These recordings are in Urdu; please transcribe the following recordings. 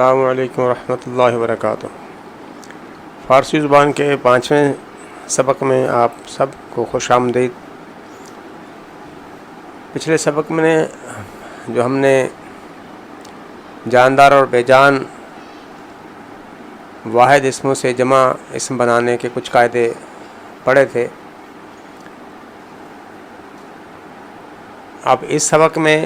السلام علیکم ورحمۃ اللہ وبرکاتہ۔ فارسی زبان کے 5ویں سبق میں آپ سب کو خوش آمدید۔ پچھلے سبق میں جو ہم نے جاندار اور بے جان واحد اسموں سے جمع اسم بنانے کے کچھ قاعدے پڑھے تھے، اب اس سبق میں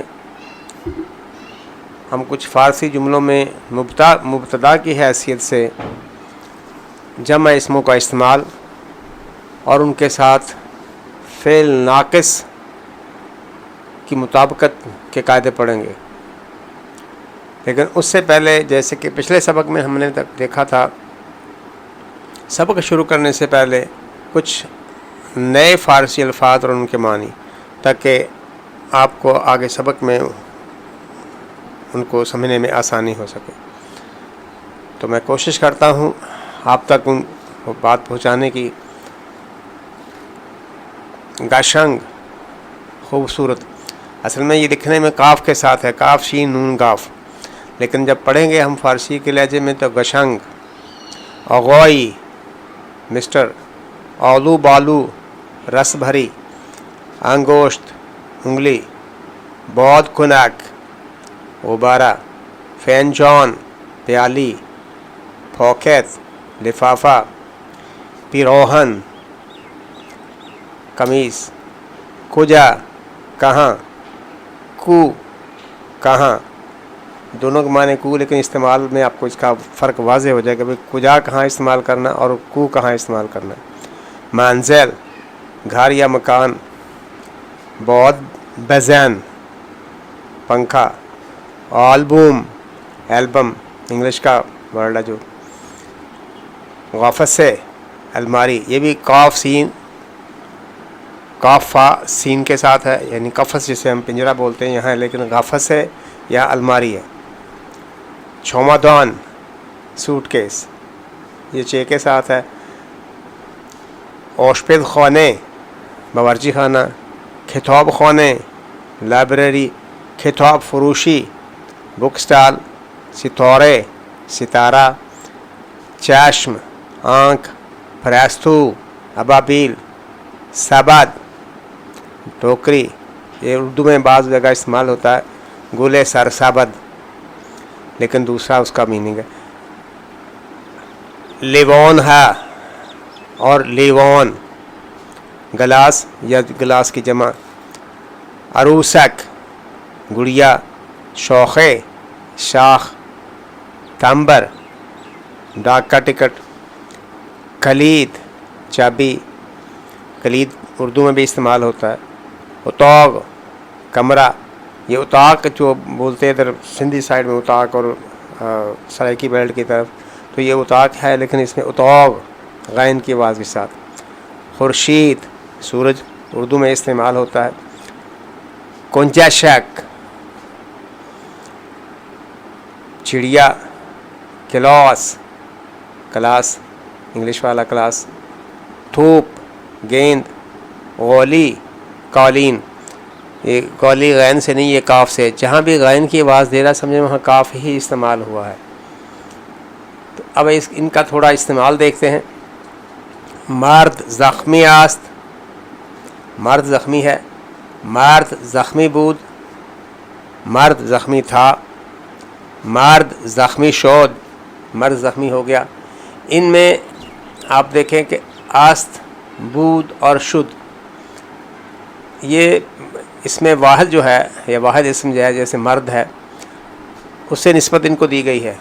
ہم کچھ فارسی جملوں میں مبتدا کی حیثیت سے جمع اسموں کا استعمال اور ان کے ساتھ فعل ناقص کی مطابقت کے قاعدے پڑھیں گے۔ لیکن اس سے پہلے، جیسے کہ پچھلے سبق میں ہم نے دیکھا تھا، سبق شروع کرنے سے پہلے کچھ نئے فارسی الفاظ اور ان کے معنی، تاکہ آپ کو آگے سبق میں ان کو سمجھنے میں آسانی ہو سکے۔ تو میں کوشش کرتا ہوں آپ تک ان بات پہنچانے کی۔ گاشنگ، خوبصورت، اصل میں یہ لکھنے میں کاف کے ساتھ ہے، کاف شین نون گاف، لیکن جب پڑھیں گے ہم فارسی کے لہجے میں تو گشنگ، اغوئی، مسٹر، اولو بالو، رس بھری، انگوشت، انگلی، بود کنک، غبارہ، فینجان، پیالی، پھوکیت، لفافہ، پیروہن، قمیص، کجا، کہاں، کو، کہاں، دونوں کے معنی کو، لیکن استعمال میں آپ کو اس کا فرق واضح ہو جائے گا کہ کجا کہاں استعمال کرنا اور کو کہاں استعمال کرنا۔ منزل، گھر یا مکان، بود بزین، پنکھا، آلبوم، ایلبم انگلش کا ورڈ ہے جو، غفصے، الماری، یہ بھی قاف سین، قاف فا سین کے ساتھ ہے، یعنی قفص جسے ہم پنجرہ بولتے ہیں یہاں، لیکن غفصے یا الماری ہے۔ چھومادان، سوٹ کیس، یہ چے کے ساتھ ہے۔ اوشپد خانے، باورچی خانہ۔ کتاب خانے، لائبریری۔ کتاب فروشی، بک سٹال۔ ستارے، ستارہ۔ چشم، آنکھ۔ پرستو، ابابیل۔ سبد، ٹوکری، یہ اردو میں بعض جگہ استعمال ہوتا ہے، گلے سر سبد، لیکن دوسرا اس کا میننگ ہے۔ لیوان ہے اور لیوان، گلاس یا گلاس کی جمع۔ عروسک، گڑیا۔ شوخے، شاخ۔ تمبر، ڈاک کا ٹکٹ۔ کلید، چابی، کلید اردو میں بھی استعمال ہوتا ہے۔ اتاق، کمرہ، یہ اتاق جو بولتے ہیں ادھر سندھی سائڈ میں اتاق اور سرائکی بیلٹ کی طرف، تو یہ اتاق ہے، لیکن اس میں اتاق غین کی آواز کے ساتھ۔ خورشید، سورج اردو میں استعمال ہوتا ہے۔ کنجشک، چڑیا۔ کلاس، کلاس انگلش والا کلاس۔ دھوپ، گیند۔ غولی، قالین، یہ قولی غین سے نہیں، یہ کاف سے، جہاں بھی غین کی آواز دے رہا سمجھے وہاں کاف ہی استعمال ہوا ہے۔ تو اب ان کا تھوڑا استعمال دیکھتے ہیں۔ مرد، زخمی است، مرد زخمی ہے۔ مرد زخمی بود، مرد زخمی تھا۔ مرد زخمی شد، مرد زخمی ہو گیا۔ ان میں آپ دیکھیں کہ است، بود اور شد، یہ اس میں واحد جو ہے یا واحد اسم جو ہے، جیسے مرد ہے، اس سے نسبت ان کو دی گئی ہے،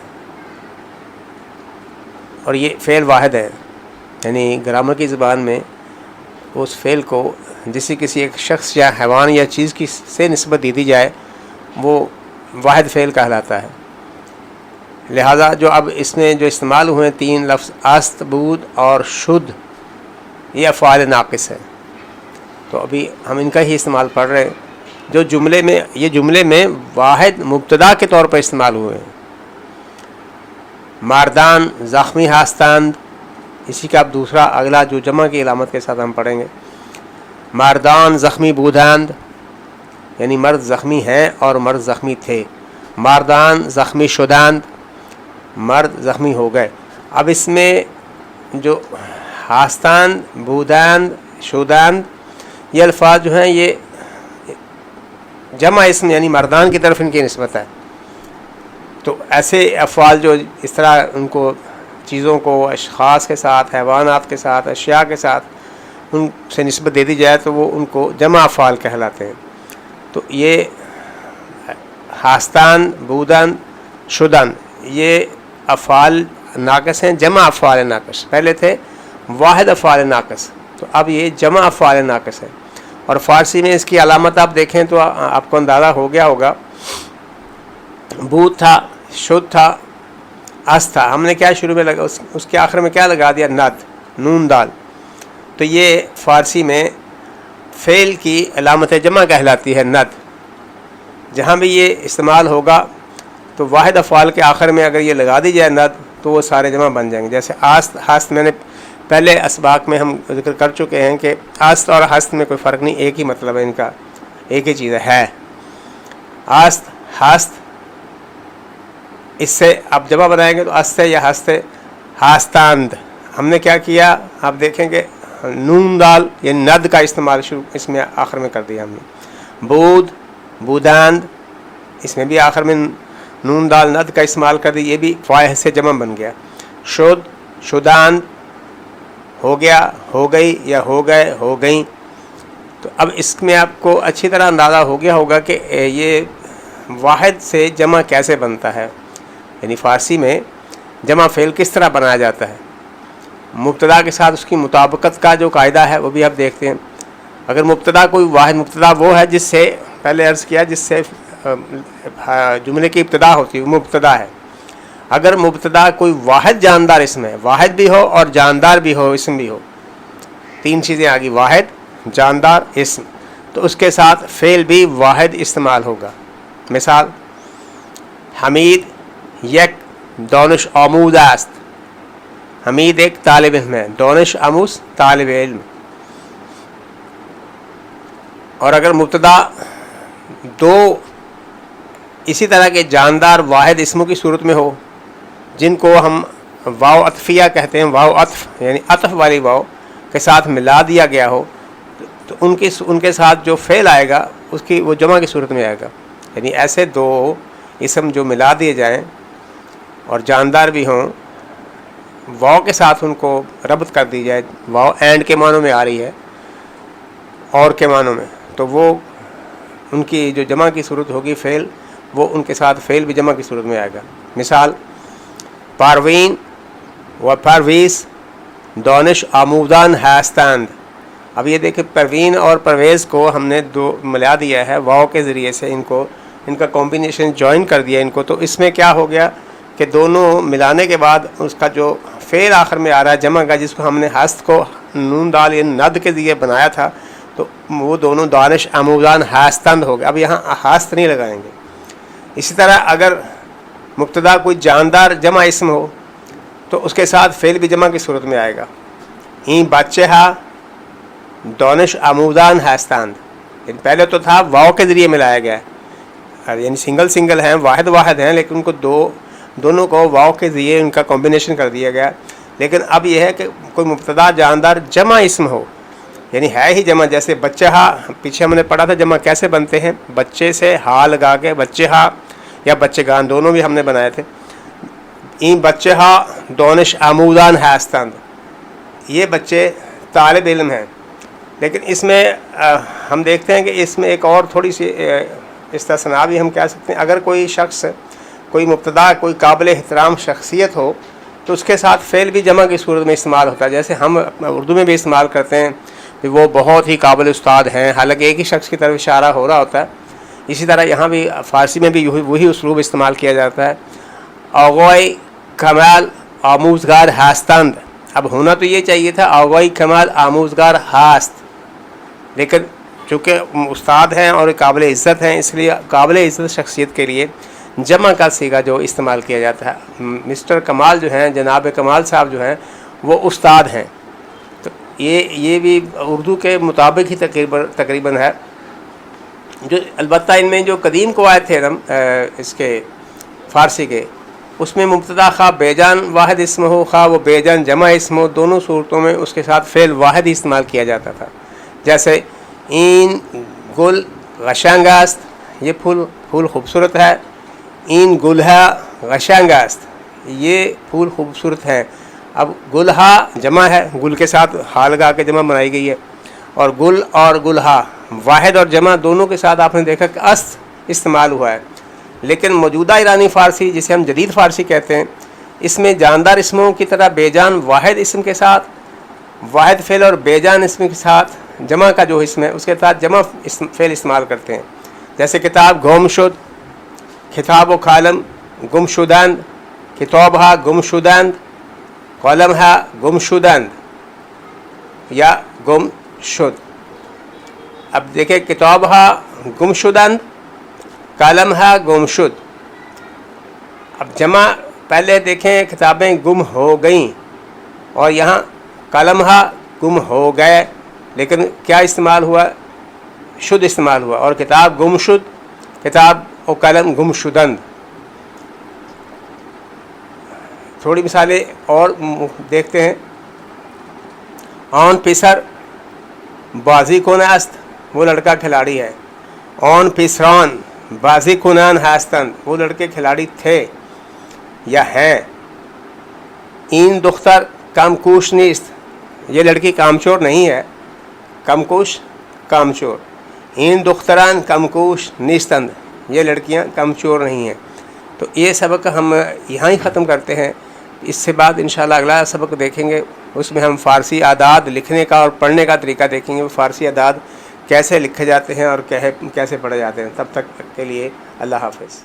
اور یہ فعل واحد ہے، یعنی گرامر کی زبان میں اس فعل کو کسی ایک شخص یا حیوان یا چیز کی سے نسبت دی جائے وہ واحد فعل کہلاتا ہے۔ لہذا جو اب اس میں جو استعمال ہوئے 3 لفظ است، بود اور شد، یہ افعال ناقص ہے، تو ابھی ہم ان کا ہی استعمال پڑھ رہے ہیں، جو یہ جملے میں واحد مبتدا کے طور پر استعمال ہوئے ہیں۔ مردان زخمی ہستند، اسی کا اب دوسرا اگلا جو جمع کی علامت کے ساتھ ہم پڑھیں گے۔ مردان زخمی بودند، یعنی مرد زخمی ہیں اور مرد زخمی تھے۔ مردان زخمی شدند، مرد زخمی ہو گئے. اب اس میں جو ہاستان، بودان، شودان، یہ الفاظ جو ہیں یہ جمع اسم یعنی مردان کی طرف ان کی نسبت ہے. تو ایسے افعال جو اس طرح ان کو چیزوں کو اشخاص کے ساتھ، حیوانات کے ساتھ، اشیاء کے ساتھ ان سے نسبت دے دی جائے تو وہ ان کو جمع افعال کہلاتے ہیں. تو یہ ہاستان، بودن، شدن یہ افعال ناقص ہیں، جمع افعال ناقص. پہلے تھے واحد افعال ناقص، تو اب یہ جمع افعال ناقص ہے. اور فارسی میں اس کی علامت آپ دیکھیں تو آپ کو اندازہ ہو گیا ہوگا. بود تھا، شد تھا، اس تھا، ہم نے کیا شروع میں لگا اس کے آخر میں کیا لگا دیا؟ ند، نون دال. تو یہ فارسی میں فعل کی علامت جمع کہلاتی ہے ند. جہاں بھی یہ استعمال ہوگا تو واحد افعال کے آخر میں اگر یہ لگا دی جائے ند تو وہ سارے جمع بن جائیں گے. جیسے آست، ہست میں نے پہلے اسباق میں ہم ذکر کر چکے ہیں کہ آست اور ہست میں کوئی فرق نہیں، ایک ہی مطلب ہے ان کا، ایک ہی چیز ہے. آست، ہست، اس سے آپ جمع بنائیں گے تو استے یا ہستے، ہاستاند. ہم نے کیا کیا؟ آپ دیکھیں گے نون دال یہ ند کا استعمال شروع اس میں آخر میں کر دیا ہم نے. بود، بوداند، اس میں بھی آخر میں نون دال ند کا استعمال کر دی، یہ بھی فاعل سے جمع بن گیا. شد، شداند، ہو گیا، ہو گئی یا ہو گئے، ہو گئیں. تو اب اس میں آپ کو اچھی طرح اندازہ ہو گیا ہوگا کہ یہ واحد سے جمع کیسے بنتا ہے، یعنی فارسی میں جمع فعل کس طرح بنایا جاتا ہے. مبتدا کے ساتھ اس کی مطابقت کا جو قاعدہ ہے وہ بھی آپ دیکھتے ہیں. اگر مبتدا کوئی واحد، مبتدا وہ ہے جس سے پہلے عرض کیا جس سے جملے کی ابتدا ہوتی ہے، وہ مبتدا ہے. اگر مبتدا کوئی واحد جاندار اسم ہے، واحد بھی ہو اور جاندار بھی ہو، اسم بھی ہو، تین چیزیں آ گئی، واحد، جاندار، اسم، تو اس کے ساتھ فعل بھی واحد استعمال ہوگا. مثال حمید یک دانش آموز است. حمید ایک طالب علم ہے، دانش آموز طالب علم. اور اگر مبتدا دو اسی طرح کے جاندار واحد اسموں کی صورت میں ہو جن کو ہم واو عطفیہ کہتے ہیں، واو عطف یعنی عطف والی واو کے ساتھ ملا دیا گیا ہو، تو ان کے ساتھ جو فعل آئے گا اس کی وہ جمع کی صورت میں آئے گا. یعنی ایسے دو اسم جو ملا دیے جائیں اور جاندار بھی ہوں، واو کے ساتھ ان کو ربط کر دی جائے، واو اینڈ کے معنوں میں آ رہی ہے اور کے معنوں میں، تو وہ ان کی جو جمع کی صورت ہوگی فعل، وہ ان کے ساتھ فعل بھی جمع کی صورت میں آئے گا. مثال پاروین و پرویز دانش آموزان ہستند. اب یہ دیکھیں پروین اور پرویز کو ہم نے دو ملا دیا ہے واو کے ذریعے سے، ان کا کمبینیشن جوائن کر دیا ان کو. تو اس میں کیا ہو گیا کہ دونوں ملانے کے بعد اس کا جو فعل آخر میں آ رہا ہے جمع کا، جس کو ہم نے ہست کو نون دال یا ند کے ذریعے بنایا تھا، تو وہ دونوں دانش آموزان ہستند ہو گئے. اب یہاں ہست نہیں لگائیں گے. اسی طرح اگر مبتدا کوئی جاندار جمع اسم ہو تو اس کے ساتھ فعل بھی جمع کی صورت میں آئے گا. این بچے ہا دانش آموزان ہستند. یعنی پہلے تو تھا واو کے ذریعے ملایا گیا ہے، یعنی سنگل ہیں، واحد ہیں، لیکن ان کو دونوں کو واو کے ذریعے ان کا کمبینیشن کر دیا گیا. لیکن اب یہ ہے کہ کوئی مبتدا جاندار جمع اسم ہو، یعنی ہے ہی جمع. جیسے بچہ ہا، پیچھے ہم نے پڑھا تھا جمع کیسے بنتے ہیں، بچے سے ہا لگا کے بچے ہا یا بچے گان دونوں بھی ہم نے بنائے تھے. این بچے ہا دانش آموزان ہستند، یہ بچے طالب علم ہیں. لیکن اس میں ہم دیکھتے ہیں کہ اس میں ایک اور تھوڑی سی استثناء بھی ہم کہہ سکتے ہیں. اگر کوئی شخص، کوئی مبتدا کوئی قابل احترام شخصیت ہو تو اس کے ساتھ فعل بھی جمع کی صورت میں استعمال ہوتا ہے. جیسے ہم اردو میں بھی استعمال کرتے ہیں کہ وہ بہت ہی قابل استاد ہیں، حالانکہ ایک ہی شخص کی طرف اشارہ ہو رہا ہوتا ہے. اسی طرح یہاں بھی فارسی میں بھی وہی اسلوب استعمال کیا جاتا ہے. آغوئی کمال آموزگار ہستند. اب ہونا تو یہ چاہیے تھا آغوئی کمال آموزگار ہست، لیکن چونکہ استاد ہیں اور قابل عزت ہیں، اس لیے قابل عزت شخصیت کے لیے جمع کا صیغہ جو استعمال کیا جاتا ہے. مسٹر کمال جو ہیں، جناب کمال صاحب جو ہیں، وہ استاد ہیں. تو یہ بھی اردو کے مطابق ہی تقریباً ہے. جو البتہ ان میں جو قدیم قواعد تھے اس کے فارسی کے، اس میں مبتدا خواہ بے جان واحد اسم ہو خواہ وہ بے جان جمع اسم ہو، دونوں صورتوں میں اس کے ساتھ فعل واحد ہی استعمال کیا جاتا تھا. جیسے این گل قشنگ است، یہ پھول خوبصورت ہے. این گلہا قشنگ است، یہ پھول خوبصورت ہیں. اب گلہا جمع ہے، گل کے ساتھ ہا لگا کے جمع بنائی گئی ہے، اور گل اور گلہا واحد اور جمع دونوں کے ساتھ آپ نے دیکھا کہ است استعمال ہوا ہے. لیکن موجودہ ایرانی فارسی جسے ہم جدید فارسی کہتے ہیں، اس میں جاندار اسموں کی طرح بے جان واحد اسم کے ساتھ، واحد فعل اور بے جان اسم کے ساتھ جمع کا جو اسم ہے اس کے ساتھ جمع فعل استعمال کرتے ہیں. جیسے کتاب گم شد، کتاب و کالم گم شدند، کتاب ہا گم شدند، قلم ہا گم شدند یا گم شد. اب دیکھیں کتاب ہا گم شدند، کالم ہے گم شد. اب جمع پہلے دیکھیں کتابیں گم ہو گئیں اور یہاں قلم ہے گم ہو گئے، لیکن کیا استعمال ہوا؟ شد استعمال ہوا. اور کتاب گم شد، کتاب و قلم گم شدند. تھوڑی مثالیں اور دیکھتے ہیں. آن پیسر بازی کون است، وہ لڑکا کھلاڑی ہے. آن پیسران بازی کنان ہستند، وہ لڑکے کھلاڑی تھے یا ہیں. این دختر کم کوش نیست، یہ لڑکی کامچور نہیں ہے. کم کوش کامچور. این دختران کم کوش نیستند، یہ لڑکیاں کمچور نہیں ہیں. تو یہ سبق ہم یہاں ہی ختم کرتے ہیں. اس سے بعد انشاءاللہ اگلا سبق دیکھیں گے، اس میں ہم فارسی اعداد لکھنے کا اور پڑھنے کا طریقہ دیکھیں گے. فارسی اعداد کیسے لکھے جاتے ہیں اور کیسے پڑھے جاتے ہیں. تب تک کے لیے اللہ حافظ.